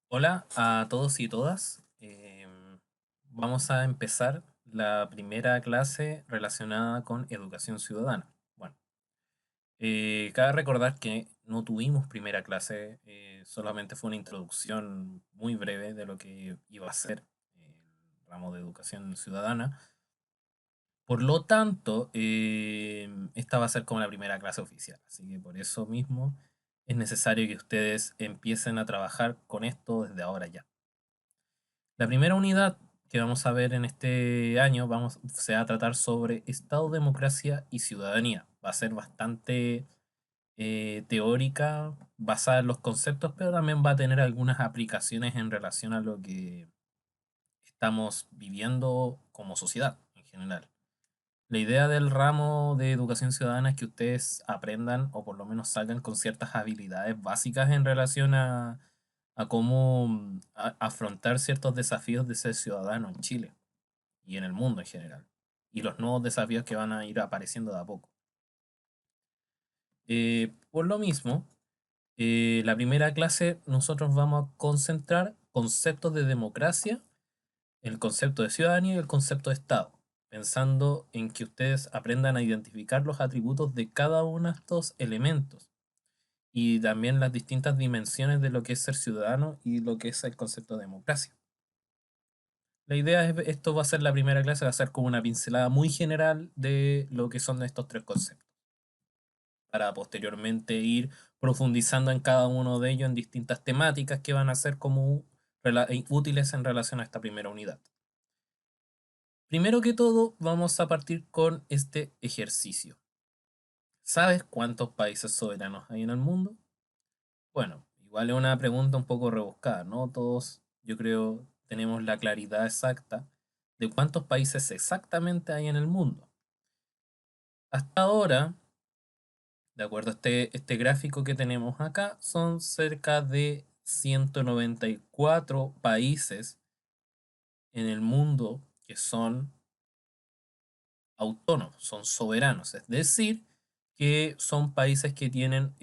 Hola a todos y todas. Vamos a empezar la primera clase relacionada con educación ciudadana. Bueno, cabe recordar que no tuvimos primera clase, solamente fue una introducción muy breve de lo que iba a ser el ramo de educación ciudadana. Por lo tanto, esta va a ser como la primera clase oficial. Así que por eso mismo es necesario que ustedes empiecen a trabajar con esto desde ahora ya. La primera unidad que vamos a ver en este año se va a tratar sobre Estado, democracia y ciudadanía. Va a ser bastante teórica, basada en los conceptos, pero también va a tener algunas aplicaciones en relación a lo que estamos viviendo como sociedad en general. La idea del ramo de educación ciudadana es que ustedes aprendan o por lo menos salgan con ciertas habilidades básicas en relación a cómo afrontar ciertos desafíos de ser ciudadano en Chile y en el mundo en general. Y los nuevos desafíos que van a ir apareciendo de a poco. Por lo mismo, la primera clase nosotros vamos a concentrar conceptos de democracia, el concepto de ciudadanía y el concepto de Estado, pensando en que ustedes aprendan a identificar los atributos de cada uno de estos elementos y también las distintas dimensiones de lo que es ser ciudadano y lo que es el concepto de democracia. La idea es, esto va a ser la primera clase, va a ser como una pincelada muy general de lo que son estos tres conceptos, para posteriormente ir profundizando en cada uno de ellos en distintas temáticas que van a ser como útiles en relación a esta primera unidad. Primero que todo, vamos a partir con este ejercicio. ¿Sabes cuántos países soberanos hay en el mundo? Bueno, igual es una pregunta un poco rebuscada, ¿no? Todos, yo creo, tenemos la claridad exacta de cuántos países exactamente hay en el mundo. Hasta ahora, de acuerdo a este gráfico que tenemos acá, son cerca de 194 países en el mundo que son autónomos, son soberanos, es decir, que son países que tienen,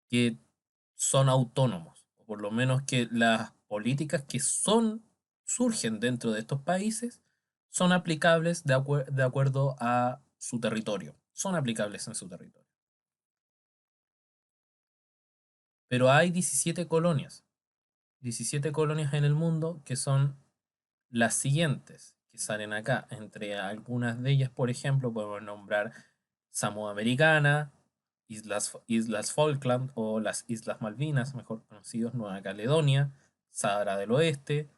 que son autónomos, o por lo menos que las políticas que surgen dentro de estos países son aplicables de acuerdo a su territorio, son aplicables en su territorio. Pero hay 17 colonias en el mundo que son las siguientes que salen acá. Entre algunas de ellas, por ejemplo, podemos nombrar Samoa Americana, Islas Falkland o las Islas Malvinas, mejor conocidos, Nueva Caledonia, Sahara del Oeste,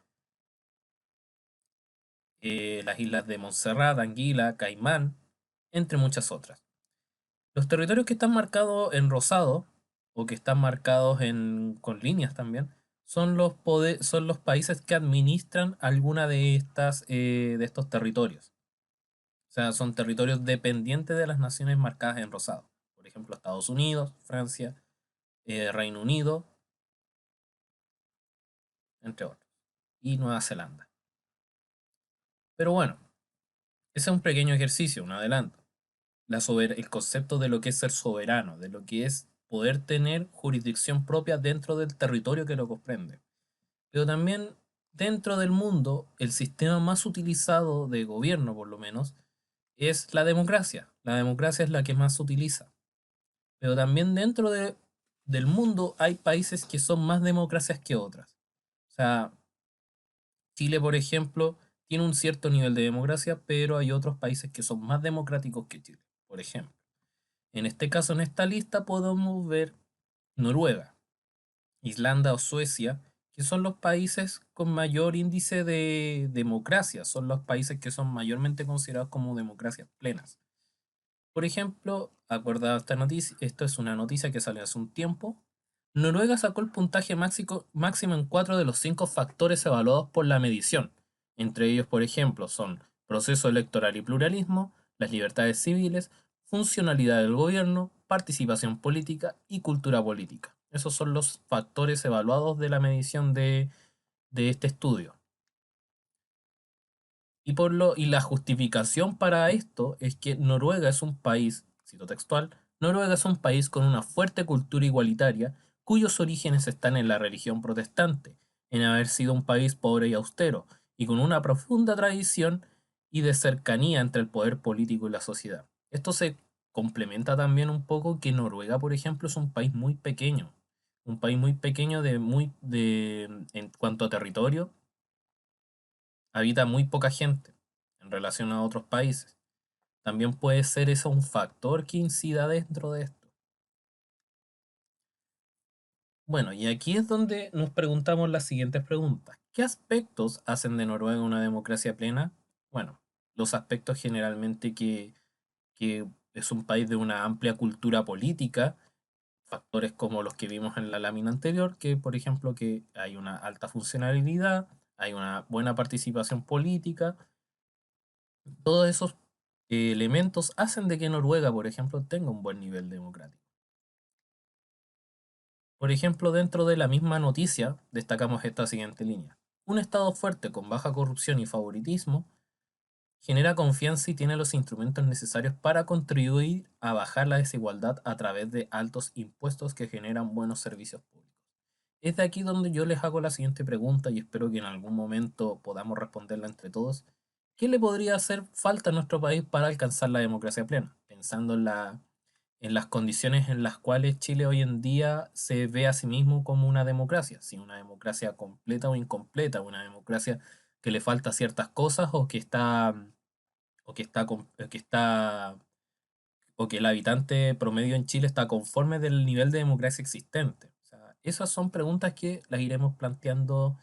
las islas de Montserrat, Anguila, Caimán, entre muchas otras. Los territorios que están marcados en rosado o que están marcados con líneas también son los países que administran alguna de estos territorios. O sea, son territorios dependientes de las naciones marcadas en rosado. Por ejemplo, Estados Unidos, Francia, Reino Unido, entre otros. Y Nueva Zelanda. Pero bueno, ese es un pequeño ejercicio, un adelanto. El concepto de lo que es ser soberano, de lo que es poder tener jurisdicción propia dentro del territorio que lo comprende. Pero también dentro del mundo, el sistema más utilizado de gobierno, por lo menos, es la democracia. La democracia es la que más se utiliza. Pero también del mundo hay países que son más democracias que otras. O sea, Chile, por ejemplo, tiene un cierto nivel de democracia, pero hay otros países que son más democráticos que Chile, por ejemplo. En este caso, en esta lista podemos ver Noruega, Islanda o Suecia, que son los países con mayor índice de democracia, son los países que son mayormente considerados como democracias plenas. Por ejemplo, acordado esta noticia, esto es una noticia que salió hace un tiempo. Noruega sacó el puntaje máximo en 4 de los 5 factores evaluados por la medición. Entre ellos, por ejemplo, son proceso electoral y pluralismo, las libertades civiles, funcionalidad del gobierno, participación política y cultura política. Esos son los factores evaluados de la medición de este estudio. Y la justificación para esto es que Noruega es un país, cito textual, Noruega es un país con una fuerte cultura igualitaria, cuyos orígenes están en la religión protestante, en haber sido un país pobre y austero, y con una profunda tradición y de cercanía entre el poder político y la sociedad. Esto se complementa también un poco que Noruega, por ejemplo, es un país muy pequeño en cuanto a territorio, habita muy poca gente en relación a otros países. También puede ser eso un factor que incida dentro de esto. Bueno, y aquí es donde nos preguntamos las siguientes preguntas. ¿Qué aspectos hacen de Noruega una democracia plena? Bueno, los aspectos generalmente que es un país de una amplia cultura política, factores como los que vimos en la lámina anterior, que por ejemplo que hay una alta funcionalidad, hay una buena participación política, todos esos elementos hacen de que Noruega, por ejemplo, tenga un buen nivel democrático. Por ejemplo, dentro de la misma noticia destacamos esta siguiente línea. Un Estado fuerte con baja corrupción y favoritismo genera confianza y tiene los instrumentos necesarios para contribuir a bajar la desigualdad a través de altos impuestos que generan buenos servicios públicos. Es de aquí donde yo les hago la siguiente pregunta y espero que en algún momento podamos responderla entre todos. ¿Qué le podría hacer falta a nuestro país para alcanzar la democracia plena? Pensando en las condiciones en las cuales Chile hoy en día se ve a sí mismo como una democracia, si una democracia completa o incompleta, una democracia que le falta ciertas cosas o que está o que el habitante promedio en Chile está conforme del nivel de democracia existente. O sea, esas son preguntas que las iremos planteando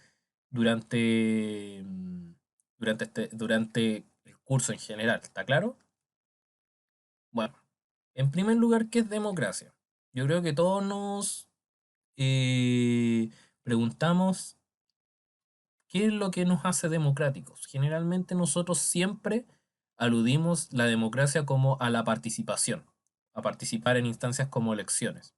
durante, durante el curso en general. ¿Está claro? Bueno, en primer lugar, ¿qué es democracia? Yo creo que todos nos preguntamos qué es lo que nos hace democráticos. Generalmente nosotros siempre aludimos la democracia como a la participación, a participar en instancias como elecciones,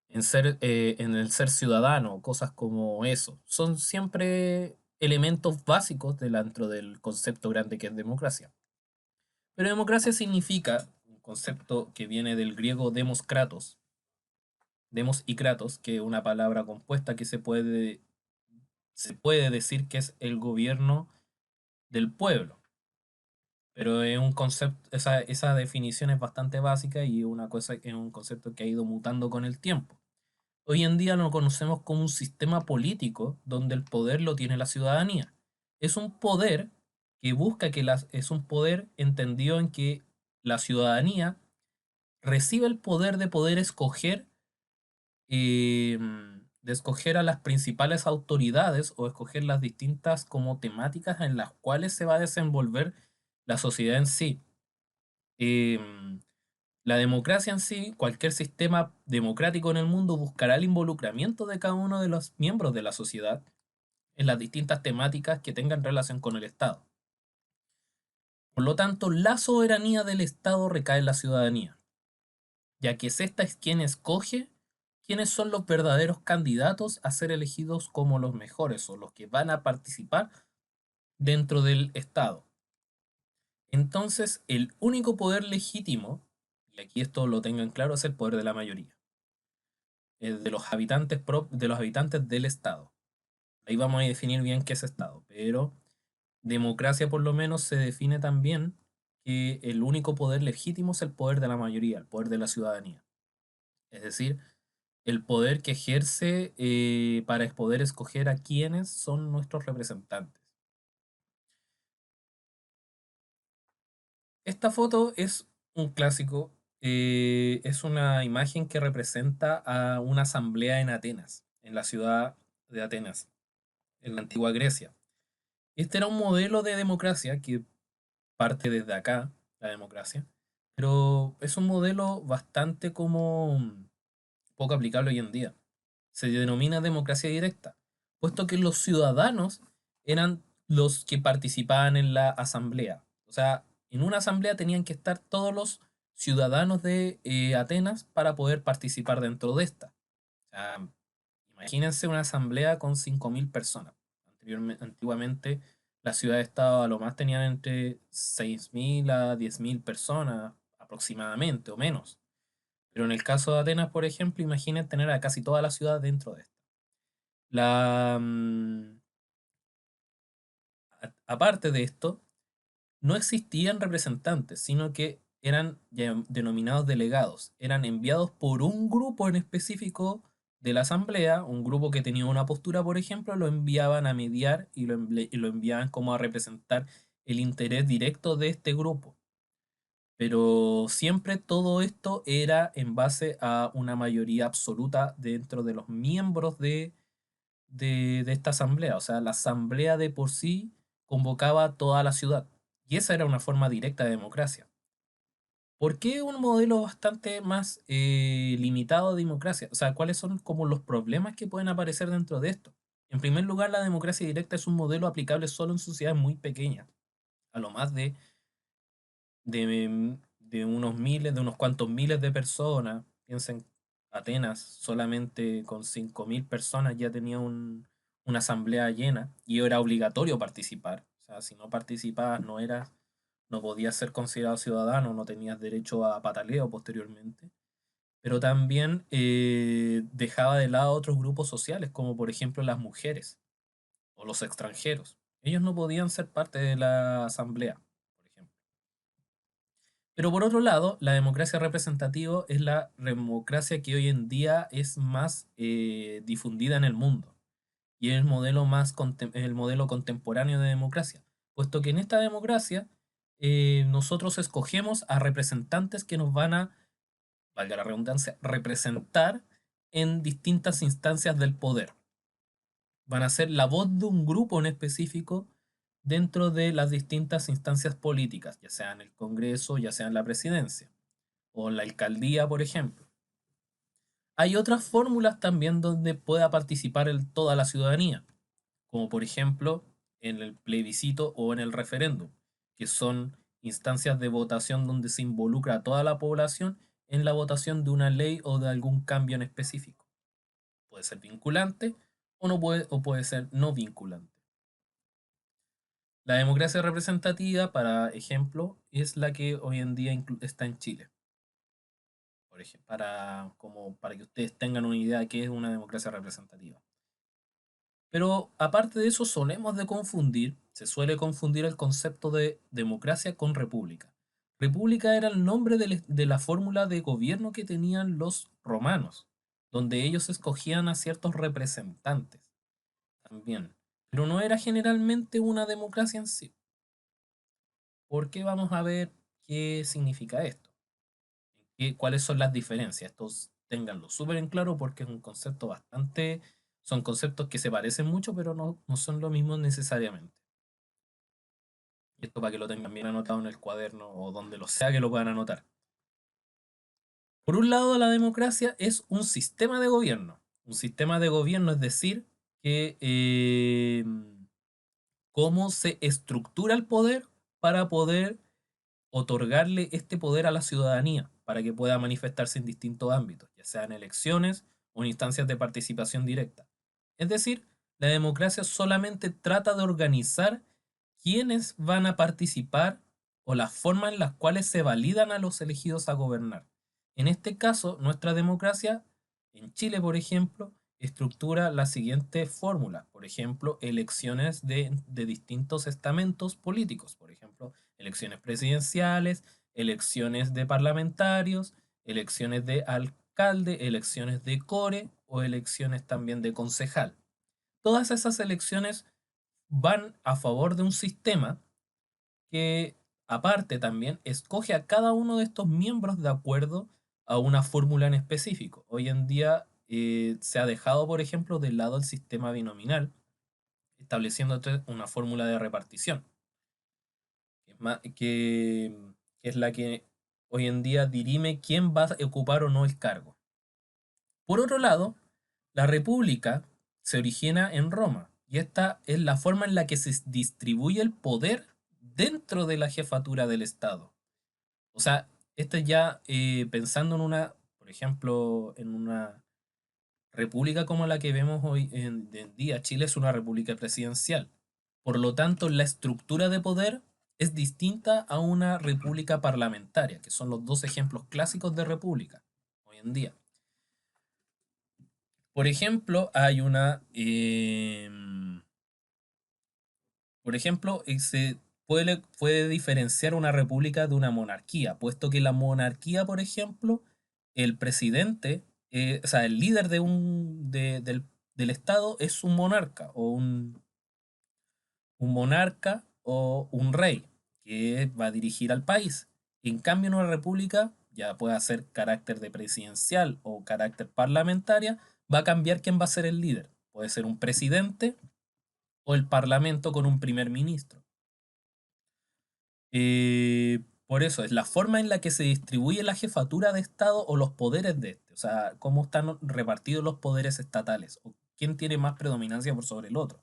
en el ser ciudadano, cosas como eso. Son siempre elementos básicos dentro del concepto grande que es democracia. Pero democracia significa un concepto que viene del griego demos kratos, demos y kratos, que es una palabra compuesta que se puede decir que es el gobierno del pueblo. Pero es un concepto, esa definición es bastante básica y es un concepto que ha ido mutando con el tiempo. Hoy en día lo conocemos como un sistema político donde el poder lo tiene la ciudadanía. Es un poder que busca es un poder entendido en que la ciudadanía recibe el poder de poder eh, escoger a las principales autoridades o escoger las distintas como temáticas en las cuales se va a desenvolver la sociedad en sí. Em, la democracia en sí, cualquier sistema democrático en el mundo buscará el involucramiento de cada uno de los miembros de la sociedad en las distintas temáticas que tengan relación con el Estado. Por lo tanto, la soberanía del Estado recae en la ciudadanía, ya que es esta es quien escoge quiénes son los verdaderos candidatos a ser elegidos como los mejores o los que van a participar dentro del Estado. Entonces, el único poder legítimo, y aquí esto lo tengan claro, es el poder de la mayoría, de los habitantes del Estado. Ahí vamos a definir bien qué es Estado, pero democracia por lo menos se define también que el único poder legítimo es el poder de la mayoría, el poder de la ciudadanía. Es decir, el poder que ejerce para poder escoger a quienes son nuestros representantes. Esta foto es un clásico, es una imagen que representa a una asamblea en Atenas, en la ciudad de Atenas, en la antigua Grecia. Este era un modelo de democracia que parte desde acá, la democracia, pero es un modelo bastante como poco aplicable hoy en día. Se denomina democracia directa, puesto que los ciudadanos eran los que participaban en la asamblea. O sea, en una asamblea tenían que estar todos los ciudadanos de Atenas para poder participar dentro de esta. O sea, imagínense una asamblea con 5.000 personas. Antiguamente las ciudades-estado a lo más tenían entre 6.000 a 10.000 personas aproximadamente o menos. Pero en el caso de Atenas, por ejemplo, imaginen tener a casi toda la ciudad dentro de esto. La, aparte de esto, no existían representantes, sino que eran denominados delegados. Eran enviados por un grupo en específico de la asamblea, un grupo que tenía una postura, por ejemplo, lo enviaban a mediar y lo enviaban como a representar el interés directo de este grupo. Pero siempre todo esto era en base a una mayoría absoluta dentro de los miembros de esta asamblea. O sea, la asamblea de por sí convocaba a toda la ciudad. Y esa era una forma directa de democracia. ¿Por qué un modelo bastante más limitado de democracia? O sea, ¿cuáles son como los problemas que pueden aparecer dentro de esto? En primer lugar, la democracia directa es un modelo aplicable solo en sociedades muy pequeñas, a lo más de unos miles, de unos cuantos miles de personas. Piensen, Atenas solamente con 5.000 personas ya tenía una asamblea llena y era obligatorio participar. O sea, si no participabas no podías ser considerado ciudadano, no tenías derecho a pataleo posteriormente. Pero también dejaba de lado otros grupos sociales, como por ejemplo las mujeres o los extranjeros. Ellos no podían ser parte de la asamblea, por ejemplo. Pero por otro lado, la democracia representativa es la democracia que hoy en día es más difundida en el mundo y es el modelo contemporáneo de democracia, puesto que en esta democracia nosotros escogemos a representantes que nos van a, valga la redundancia, representar en distintas instancias del poder. Van a ser la voz de un grupo en específico dentro de las distintas instancias políticas, ya sea en el Congreso, ya sea en la presidencia o en la alcaldía, por ejemplo. Hay otras fórmulas también donde pueda participar toda la ciudadanía, como por ejemplo en el plebiscito o en el referéndum, que son instancias de votación donde se involucra a toda la población en la votación de una ley o de algún cambio en específico. Puede ser vinculante o puede ser no vinculante. La democracia representativa, para ejemplo, es la que hoy en día está en Chile. Por ejemplo, para que ustedes tengan una idea de qué es una democracia representativa. Pero aparte de eso, se suele confundir el concepto de democracia con república. República era el nombre de la fórmula de gobierno que tenían los romanos, donde ellos escogían a ciertos representantes también. Pero no era generalmente una democracia en sí. Porque vamos a ver qué significa esto. Cuáles son las diferencias. Estos ténganlo súper en claro porque es un concepto bastante. Son conceptos que se parecen mucho, pero no son lo mismo necesariamente. Y esto para que lo tengan bien anotado en el cuaderno o donde lo sea que lo puedan anotar. Por un lado, la democracia es un sistema de gobierno. Un sistema de gobierno es decir, que cómo se estructura el poder para poder otorgarle este poder a la ciudadanía para que pueda manifestarse en distintos ámbitos, ya sean elecciones o en instancias de participación directa. Es decir, la democracia solamente trata de organizar quiénes van a participar o las formas en las cuales se validan a los elegidos a gobernar. En este caso, nuestra democracia, en Chile, por ejemplo, estructura la siguiente fórmula. Por ejemplo, elecciones de distintos estamentos políticos. Por ejemplo, elecciones presidenciales, elecciones de parlamentarios, elecciones de alcalde, elecciones de core o elecciones también de concejal. Todas esas elecciones van a favor de un sistema que aparte también escoge a cada uno de estos miembros de acuerdo a una fórmula en específico. Hoy en día se ha dejado, por ejemplo, de lado el sistema binominal, estableciendo una fórmula de repartición, que es la que hoy en día dirime quién va a ocupar o no el cargo. Por otro lado, la república se origina en Roma y esta es la forma en la que se distribuye el poder dentro de la jefatura del Estado. O sea, esto ya pensando por ejemplo, en una república como la que vemos hoy en día. Chile es una república presidencial. Por lo tanto, la estructura de poder es distinta a una república parlamentaria, que son los dos ejemplos clásicos de república. hoy en día. Por ejemplo, hay una... por ejemplo, se puede diferenciar una república de una monarquía, puesto que la monarquía, por ejemplo, el presidente, o sea, el líder del Estado es un monarca o un monarca o un rey que va a dirigir al país. En cambio, en una república, ya puede ser carácter de presidencial o carácter parlamentaria, va a cambiar quién va a ser el líder. Puede ser un presidente o el parlamento con un primer ministro. Por eso, es la forma en la que se distribuye la jefatura de Estado o los poderes de este, o sea, cómo están repartidos los poderes estatales, o quién tiene más predominancia por sobre el otro.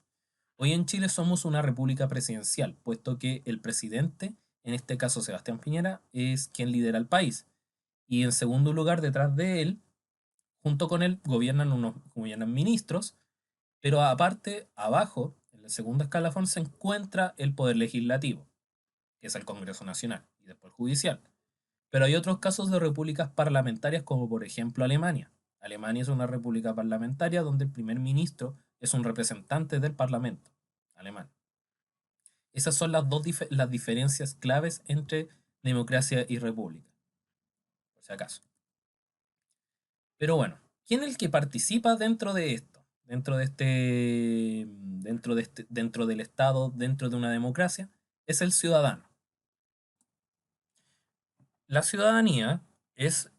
Hoy en Chile somos una república presidencial, puesto que el presidente, en este caso Sebastián Piñera, es quien lidera el país. Y en segundo lugar, detrás de él, junto con él, gobiernan ministros, pero aparte, abajo, en el segundo escalafón, se encuentra el poder legislativo, que es el Congreso Nacional, y después judicial. Pero hay otros casos de repúblicas parlamentarias, como por ejemplo Alemania. Alemania es una república parlamentaria donde el primer ministro es un representante del parlamento alemán. Esas son las diferencias claves entre democracia y república, por si acaso. Pero bueno, ¿quién es el que participa dentro de esto? Dentro del Estado, dentro de una democracia, es el ciudadano. La ciudadanía se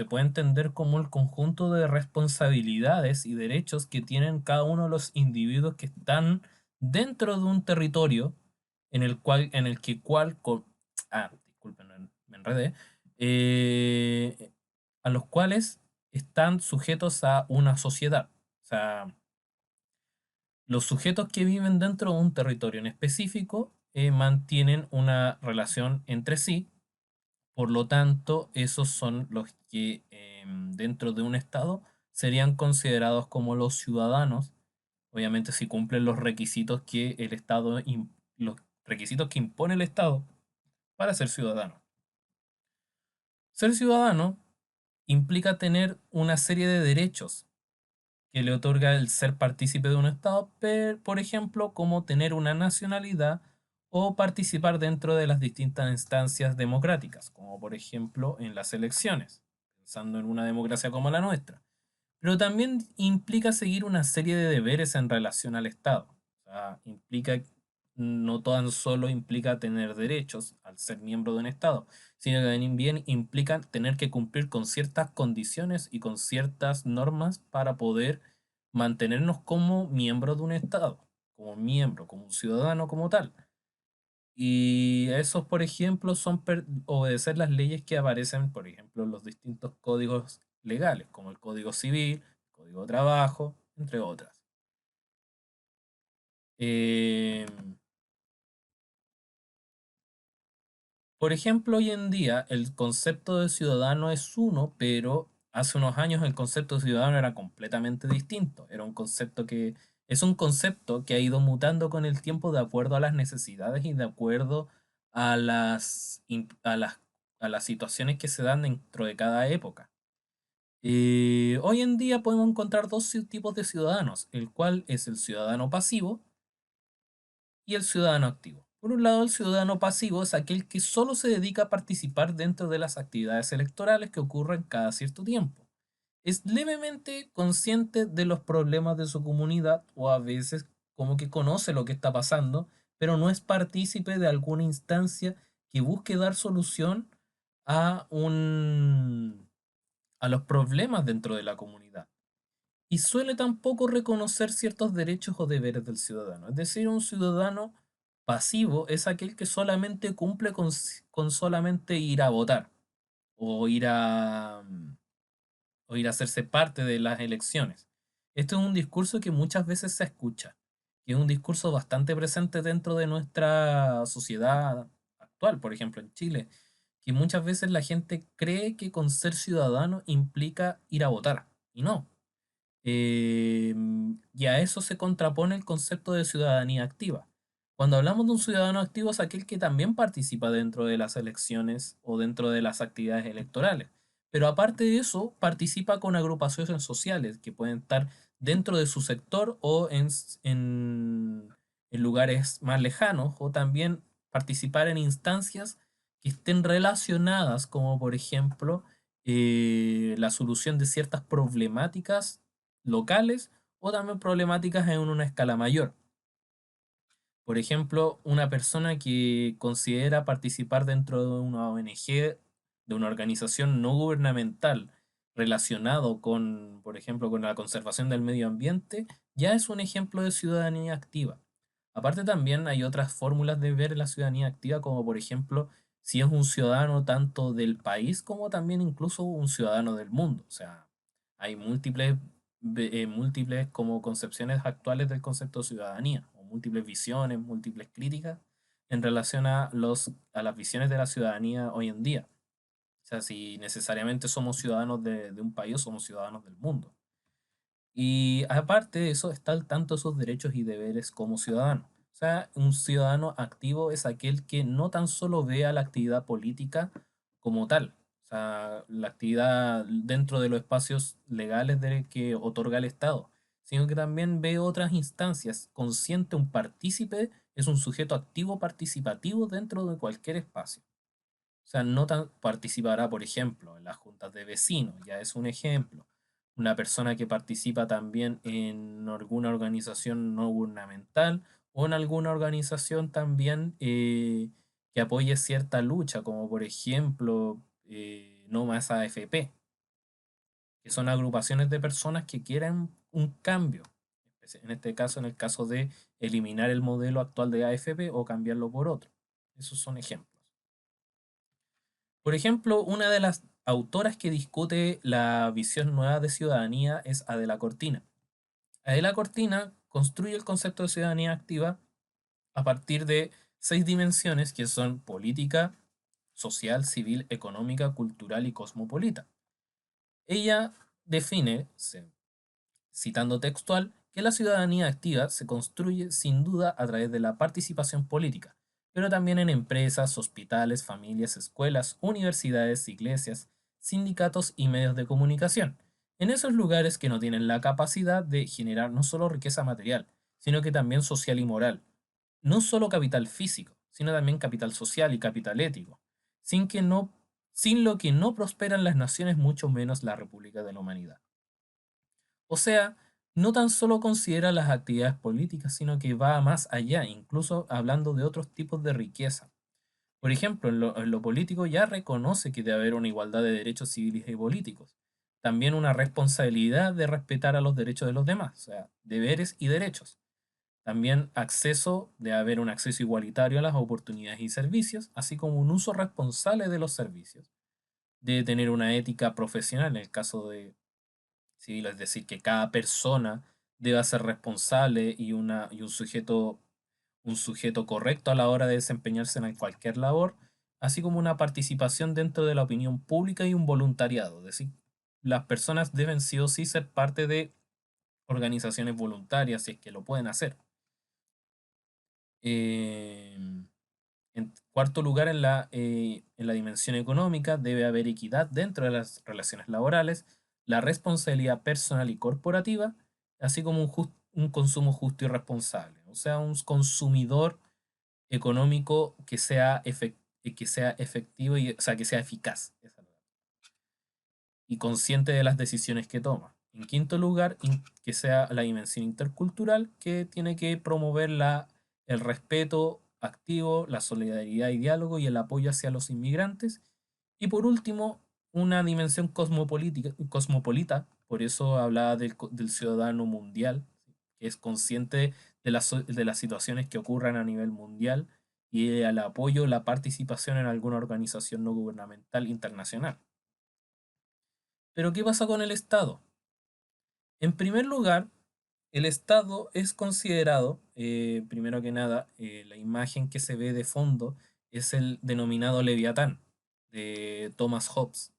puede entender como el conjunto de responsabilidades y derechos que tienen cada uno de los individuos que están dentro de un territorio en el que disculpen, me enredé, a los cuales están sujetos a una sociedad. O sea, los sujetos que viven dentro de un territorio en específico mantienen una relación entre sí. Por lo tanto, esos son los que dentro de un Estado serían considerados como los ciudadanos, obviamente si cumplen los requisitos que los requisitos que impone el Estado para ser ciudadano. Ser ciudadano implica tener una serie de derechos que le otorga el ser partícipe de un Estado, por ejemplo, como tener una nacionalidad o participar dentro de las distintas instancias democráticas, como por ejemplo en las elecciones, pensando en una democracia como la nuestra. Pero también implica seguir una serie de deberes en relación al Estado. O sea, no tan solo implica tener derechos al ser miembro de un Estado, sino que también implica tener que cumplir con ciertas condiciones y con ciertas normas para poder mantenernos como miembro de un Estado, como miembro, como un ciudadano como tal. Y esos, por ejemplo, son obedecer las leyes que aparecen, por ejemplo, en los distintos códigos legales, como el Código Civil, el Código de Trabajo, entre otras. Eh, por ejemplo, hoy en día el concepto de ciudadano es uno, pero hace unos años el concepto de ciudadano era completamente distinto. Es un concepto que ha ido mutando con el tiempo de acuerdo a las necesidades y de acuerdo a a las situaciones que se dan dentro de cada época. Hoy en día podemos encontrar dos tipos de ciudadanos, el cual es el ciudadano pasivo y el ciudadano activo. Por un lado, el ciudadano pasivo es aquel que solo se dedica a participar dentro de las actividades electorales que ocurren cada cierto tiempo. Es levemente consciente de los problemas de su comunidad o a veces como que conoce lo que está pasando, pero no es partícipe de alguna instancia que busque dar solución a a los problemas dentro de la comunidad. Y suele tampoco reconocer ciertos derechos o deberes del ciudadano. Es decir, un ciudadano pasivo es aquel que solamente cumple con solamente ir a votar o o ir a hacerse parte de las elecciones. Esto es un discurso que muchas veces se escucha, que es un discurso bastante presente dentro de nuestra sociedad actual, por ejemplo en Chile, que muchas veces la gente cree que con ser ciudadano implica ir a votar, y no. Y a eso se contrapone el concepto de ciudadanía activa. Cuando hablamos de un ciudadano activo es aquel que también participa dentro de las elecciones o dentro de las actividades electorales, pero aparte de eso, participa con agrupaciones sociales que pueden estar dentro de su sector o en lugares más lejanos, o también participar en instancias que estén relacionadas, como por ejemplo la solución de ciertas problemáticas locales o también problemáticas en una escala mayor. Por ejemplo, una persona que considera participar dentro de una ONG, de una organización no gubernamental relacionado con, por ejemplo, con la conservación del medio ambiente, ya es un ejemplo de ciudadanía activa. Aparte también hay otras fórmulas de ver la ciudadanía activa, como por ejemplo, si es un ciudadano tanto del país como también incluso un ciudadano del mundo. O sea, hay múltiples como concepciones actuales del concepto de ciudadanía, o múltiples visiones, múltiples críticas en relación a las visiones de la ciudadanía hoy en día. O sea, si necesariamente somos ciudadanos de un país o somos ciudadanos del mundo. Y aparte de eso, está tanto sus derechos y deberes como ciudadano. O sea, un ciudadano activo es aquel que no tan solo vea la actividad política como tal, o sea, la actividad dentro de los espacios legales que otorga el Estado, sino que también ve otras instancias. Consciente, un partícipe es un sujeto activo participativo dentro de cualquier espacio. O sea, no tan, participará, por ejemplo, en las juntas de vecinos, ya es un ejemplo. Una persona que participa también en alguna organización no gubernamental o en alguna organización también que apoye cierta lucha, como por ejemplo No Más AFP, que son agrupaciones de personas que quieren un cambio. En este caso, en el caso de eliminar el modelo actual de AFP o cambiarlo por otro. Esos son ejemplos. Por ejemplo, una de las autoras que discute la visión nueva de ciudadanía es Adela Cortina. Adela Cortina construye el concepto de ciudadanía activa a partir de 6 dimensiones que son política, social, civil, económica, cultural y cosmopolita. Ella define, citando textual, que la ciudadanía activa se construye sin duda a través de la participación política, pero también en empresas, hospitales, familias, escuelas, universidades, iglesias, sindicatos y medios de comunicación, en esos lugares que no tienen la capacidad de generar no solo riqueza material, sino que también social y moral, no solo capital físico, sino también capital social y capital ético, sin que no, sin lo que no prosperan las naciones, mucho menos la República de la Humanidad. O sea, no tan solo considera las actividades políticas, sino que va más allá, incluso hablando de otros tipos de riqueza. Por ejemplo, en lo político ya reconoce que debe haber una igualdad de derechos civiles y políticos. También una responsabilidad de respetar a los derechos de los demás, o sea, deberes y derechos. También acceso, de haber un acceso igualitario a las oportunidades y servicios, así como un uso responsable de los servicios. De tener una ética profesional en el caso de civil, es decir, que cada persona deba ser responsable y un sujeto correcto a la hora de desempeñarse en cualquier labor, así como una participación dentro de la opinión pública y un voluntariado. Es decir, las personas deben sí o sí ser parte de organizaciones voluntarias si es que lo pueden hacer. Eh, en cuarto lugar, en la dimensión económica debe haber equidad dentro de las relaciones laborales, la responsabilidad personal y corporativa, así como un consumo justo y responsable. O sea, un consumidor económico que sea efectivo y, o sea, que sea eficaz y consciente de las decisiones que toma. En quinto lugar, que sea la dimensión intercultural, que tiene que promover el respeto activo, la solidaridad y diálogo y el apoyo hacia los inmigrantes. Y por último, una dimensión cosmopolita, por eso hablaba del ciudadano mundial, que es consciente de las situaciones que ocurran a nivel mundial y el apoyo, la participación en alguna organización no gubernamental internacional. Pero ¿qué pasa con el Estado? En primer lugar, el Estado es considerado, primero que nada, la imagen que se ve de fondo es el denominado Leviatán de Thomas Hobbes,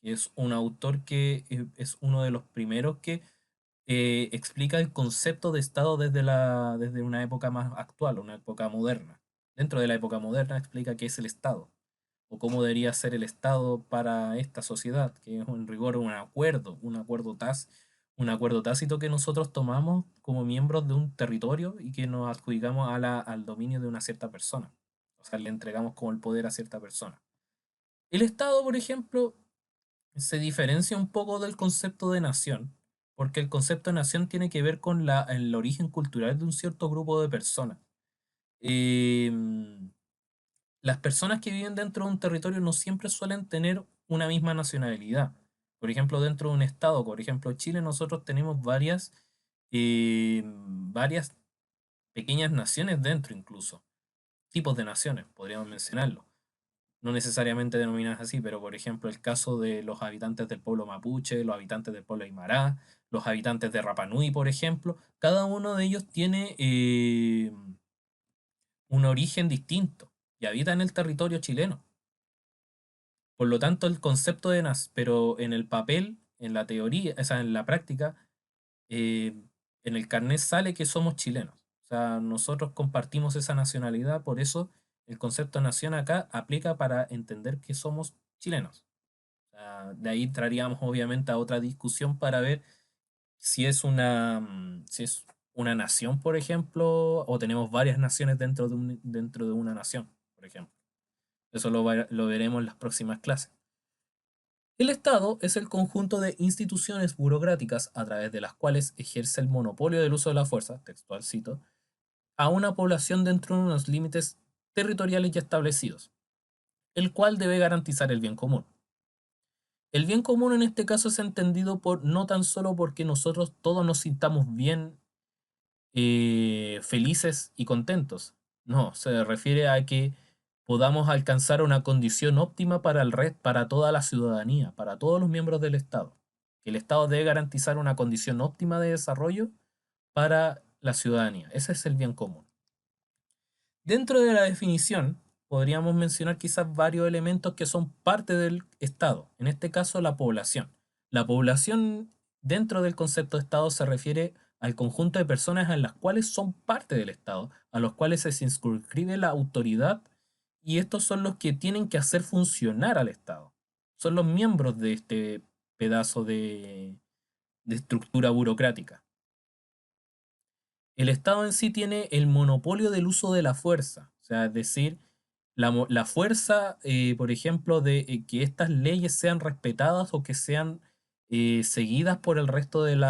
que es un autor que es uno de los primeros que explica el concepto de Estado desde una época más actual, una época moderna. Dentro de la época moderna explica qué es el Estado. o cómo debería ser el Estado para esta sociedad, que es en rigor un acuerdo tácito que nosotros tomamos como miembros de un territorio y que nos adjudicamos al dominio de una cierta persona. O sea, le entregamos como el poder a cierta persona. El Estado, por ejemplo, se diferencia un poco del concepto de nación, porque el concepto de nación tiene que ver con el origen cultural de un cierto grupo de personas. Em, las personas que viven dentro de un territorio no siempre suelen tener una misma nacionalidad. Por ejemplo, dentro de un estado, por ejemplo, Chile, nosotros tenemos varias pequeñas naciones dentro incluso, tipos de naciones, podríamos mencionarlo. No necesariamente denominadas así, pero por ejemplo el caso de los habitantes del pueblo mapuche, los habitantes del pueblo aymara, los habitantes de Rapa Nui, por ejemplo, cada uno de ellos tiene un origen distinto y habita en el territorio chileno. Por lo tanto, el concepto de pero en el papel, en la teoría, o sea, en la práctica, eh, en el carnet sale que somos chilenos. O sea, nosotros compartimos esa nacionalidad, por eso el concepto de nación acá aplica para entender que somos chilenos. O sea, de ahí traeríamos obviamente a otra discusión para ver si es una nación, por ejemplo, o tenemos varias naciones dentro de una nación, por ejemplo. Eso lo veremos en las próximas clases. El Estado es el conjunto de instituciones burocráticas a través de las cuales ejerce el monopolio del uso de la fuerza, textual cito, a una población dentro de unos límites territoriales ya establecidos, el cual debe garantizar el bien común. El bien común en este caso es entendido por no tan solo porque nosotros todos nos sintamos bien, felices y contentos. No, se refiere a que podamos alcanzar una condición óptima para para toda la ciudadanía, para todos los miembros del Estado. El Estado debe garantizar una condición óptima de desarrollo para la ciudadanía. Ese es el bien común. Dentro de la definición, podríamos mencionar quizás varios elementos que son parte del Estado, en este caso la población. La población dentro del concepto de Estado se refiere al conjunto de personas en las cuales son parte del Estado, a los cuales se circunscribe la autoridad y estos son los que tienen que hacer funcionar al Estado. Son los miembros de este pedazo de estructura burocrática. El Estado en sí tiene el monopolio del uso de la fuerza, o sea, es decir, la fuerza, por ejemplo, de que estas leyes sean respetadas o que sean seguidas por el resto del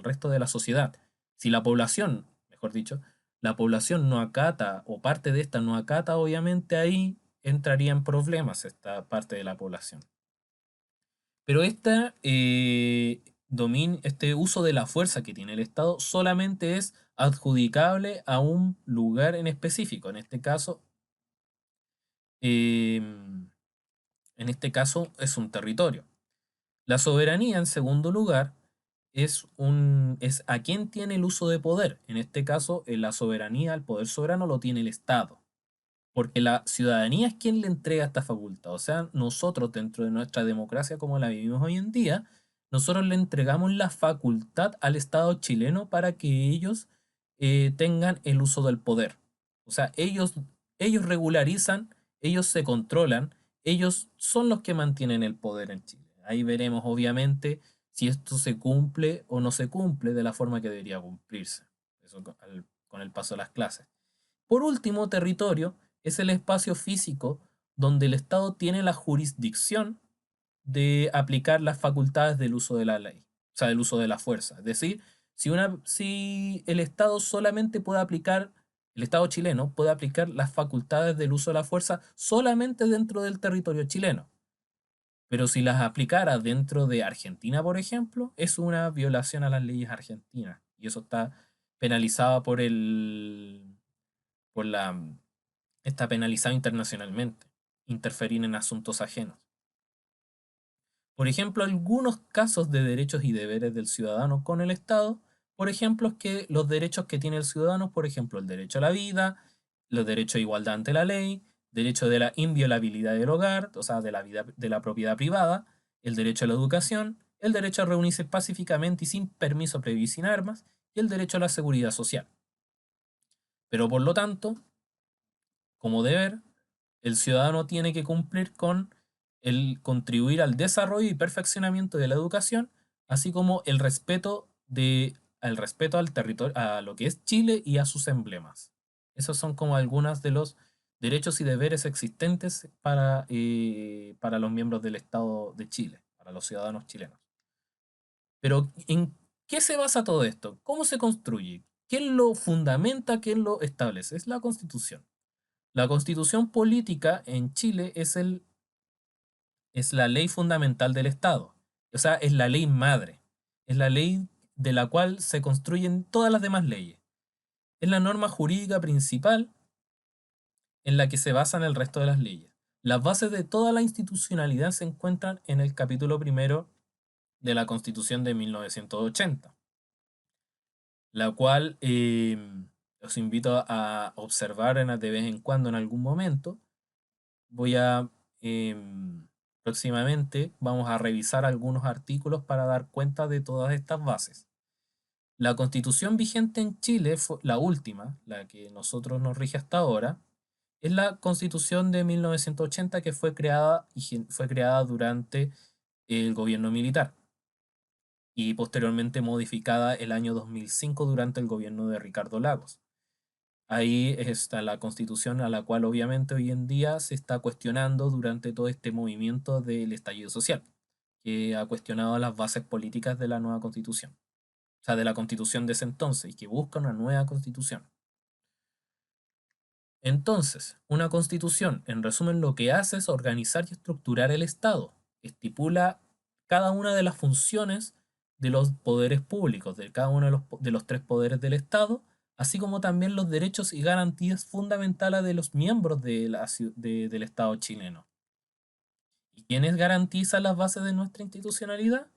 resto de la sociedad. Si la población, mejor dicho, la población no acata o parte de esta no acata, obviamente ahí entraría en problemas esta parte de la población. Pero este uso de la fuerza que tiene el Estado solamente es adjudicable a un lugar en específico. Em, en este caso es un territorio. La soberanía, en segundo lugar, es a quién tiene el uso de poder. En este caso, la soberanía, el poder soberano lo tiene el Estado. Porque la ciudadanía es quien le entrega esta facultad. O sea, nosotros dentro de nuestra democracia como la vivimos hoy en día, nosotros le entregamos la facultad al Estado chileno para que ellos tengan el uso del poder. O sea, ellos regularizan, ellos se controlan, ellos son los que mantienen el poder en Chile. Ahí veremos obviamente si esto se cumple o no se cumple de la forma que debería cumplirse. Eso con el paso de las clases. Por último, territorio es el espacio físico donde el Estado tiene la jurisdicción de aplicar las facultades del uso de la ley, o sea, del uso de la fuerza. Es decir, si el Estado solamente puede aplicar, el Estado chileno puede aplicar las facultades del uso de la fuerza solamente dentro del territorio chileno. Pero si las aplicara dentro de Argentina, por ejemplo, es una violación a las leyes argentinas. Y eso está penalizado por la, está penalizado internacionalmente, interferir en asuntos ajenos. Por ejemplo, algunos casos de derechos y deberes del ciudadano con el Estado, por ejemplo, es que los derechos que tiene el ciudadano, por ejemplo, el derecho a la vida, los derechos de igualdad ante la ley, derecho de la inviolabilidad del hogar, o sea, de la vida, de la propiedad privada, el derecho a la educación, el derecho a reunirse pacíficamente y sin permiso previo y sin armas, y el derecho a la seguridad social. Pero por lo tanto, como deber, El ciudadano tiene que cumplir con el contribuir al desarrollo y perfeccionamiento de la educación, así como el respeto al territorio, a lo que es Chile y a sus emblemas. Esos son como algunos de los derechos y deberes existentes para los miembros del Estado de Chile, para los ciudadanos chilenos. Pero ¿en qué se basa todo esto? ¿Cómo se construye? ¿Quién lo fundamenta? ¿Quién lo establece? Es la Constitución. La Constitución política en Chile es la ley fundamental del Estado. O sea, es la ley madre. Es la ley de la cual se construyen todas las demás leyes. Es la norma jurídica principal en la que se basan el resto de las leyes. Las bases de toda la institucionalidad se encuentran en el capítulo primero de la Constitución de 1980, la cual os invito a observar de vez en cuando en algún momento. Voy a próximamente vamos a revisar algunos artículos para dar cuenta de todas estas bases. La constitución vigente en Chile, fue la última, la que nosotros nos rige hasta ahora, es la constitución de 1980 que fue creada durante el gobierno militar y posteriormente modificada el año 2005 durante el gobierno de Ricardo Lagos. Ahí está la constitución a la cual obviamente hoy en día se está cuestionando durante todo este movimiento del estallido social, que ha cuestionado las bases políticas de la nueva constitución, o sea, de la constitución de ese entonces, y que busca una nueva constitución. Entonces, una constitución, en resumen, lo que hace es organizar y estructurar el Estado, estipula cada una de las funciones de los poderes públicos, de cada uno de los tres poderes del Estado, así como también los derechos y garantías fundamentales de los miembros del Estado chileno. ¿Y quiénes garantizan las bases de nuestra institucionalidad?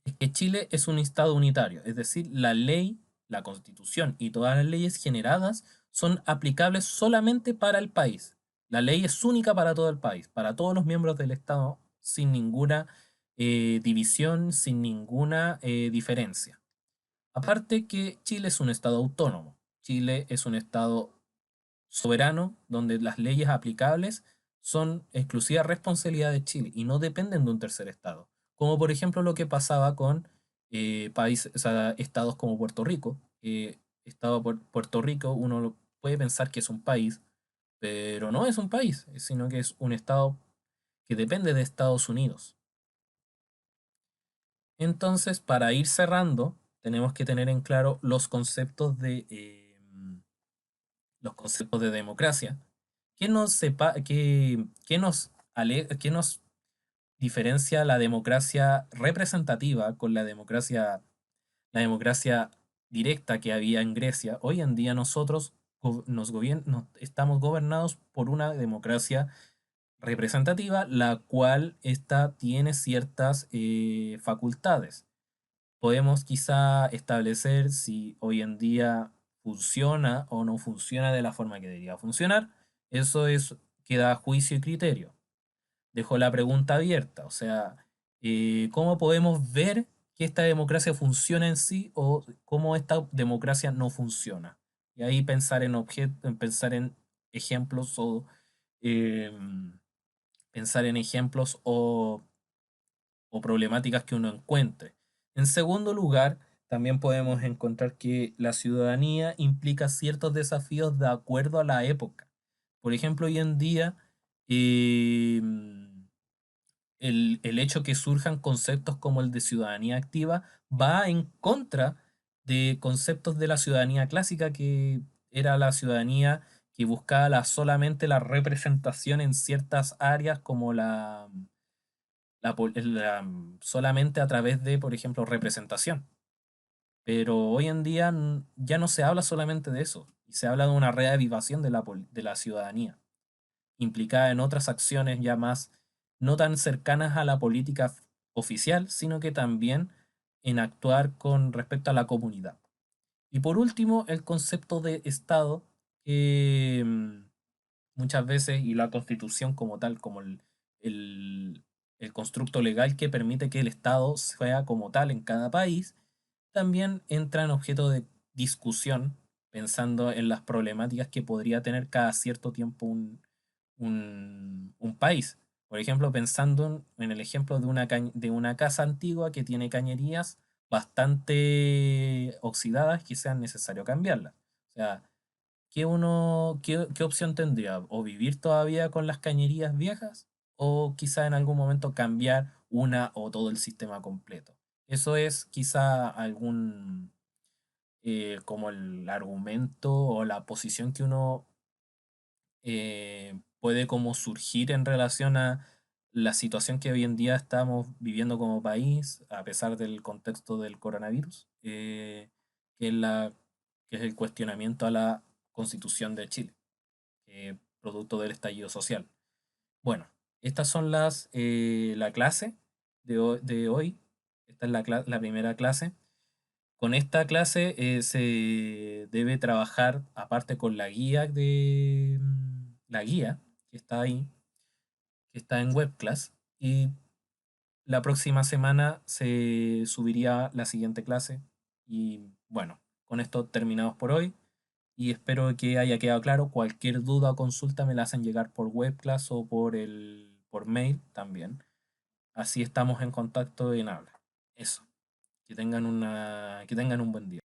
Es que Chile es un Estado unitario, es decir, la ley, la Constitución y todas las leyes generadas son aplicables solamente para el país. La ley es única para todo el país, para todos los miembros del Estado, sin ninguna división, sin ninguna diferencia. Aparte que Chile es un Estado autónomo, Chile es un Estado soberano donde las leyes aplicables son exclusiva responsabilidad de Chile y no dependen de un tercer estado. Como por ejemplo lo que pasaba con países, o sea, estados como Puerto Rico. Puerto Rico, puede pensar que es un país, pero no es un país, sino que es un estado que depende de Estados Unidos. Entonces, para ir cerrando, tenemos que tener en claro los conceptos de democracia. ¿Qué nos diferencia la democracia representativa con la democracia directa que había en Grecia? Hoy en día nosotros estamos gobernados por una democracia representativa, la cual esta tiene ciertas facultades. Podemos quizá establecer si hoy en día funciona o no funciona de la forma que debería funcionar. Eso queda a juicio y criterio. Dejo la pregunta abierta, o sea, ¿cómo podemos ver que esta democracia funciona en sí o cómo esta democracia no funciona? Y ahí pensar en ejemplos em, o problemáticas que uno encuentre. En segundo lugar, también podemos encontrar que la ciudadanía implica ciertos desafíos de acuerdo a la época. Por ejemplo, hoy en día, eh, el hecho que surjan conceptos como el de ciudadanía activa va en contra de conceptos de la ciudadanía clásica, que era la ciudadanía que buscaba solamente la representación en ciertas áreas como solamente a través de, por ejemplo, representación. Pero hoy en día ya no se habla solamente de eso, y se habla de una reavivación de la ciudadanía, implicada en otras acciones ya más no tan cercanas a la política oficial, sino que también en actuar con respecto a la comunidad. Y por último, el concepto de Estado, que muchas veces, y la Constitución como tal, como el, el constructo legal que permite que el Estado sea como tal en cada país, también entra en objeto de discusión, pensando en las problemáticas que podría tener cada cierto tiempo un país. Por ejemplo, pensando en el ejemplo de de una casa antigua que tiene cañerías bastante oxidadas, que sea necesario cambiarlas. O sea, qué opción tendría? ¿O vivir todavía con las cañerías viejas? ¿O quizá en algún momento cambiar una o todo el sistema completo? Eso es quizá como el argumento o la posición que uno puede como surgir en relación a la situación que hoy en día estamos viviendo como país, a pesar del contexto del coronavirus, que es que es el cuestionamiento a la Constitución de Chile, producto del estallido social. Bueno, estas son la clase de hoy. Esta es la primera clase. Con esta clase se debe trabajar aparte con la guía la guía que está ahí, que está en webclass, y la próxima semana se subiría la siguiente clase. Y bueno, con esto terminamos por hoy y espero que haya quedado claro. Cualquier duda o consulta me la hacen llegar por webclass o por mail también. Así estamos en contacto en habla. Eso. Que tengan un buen día.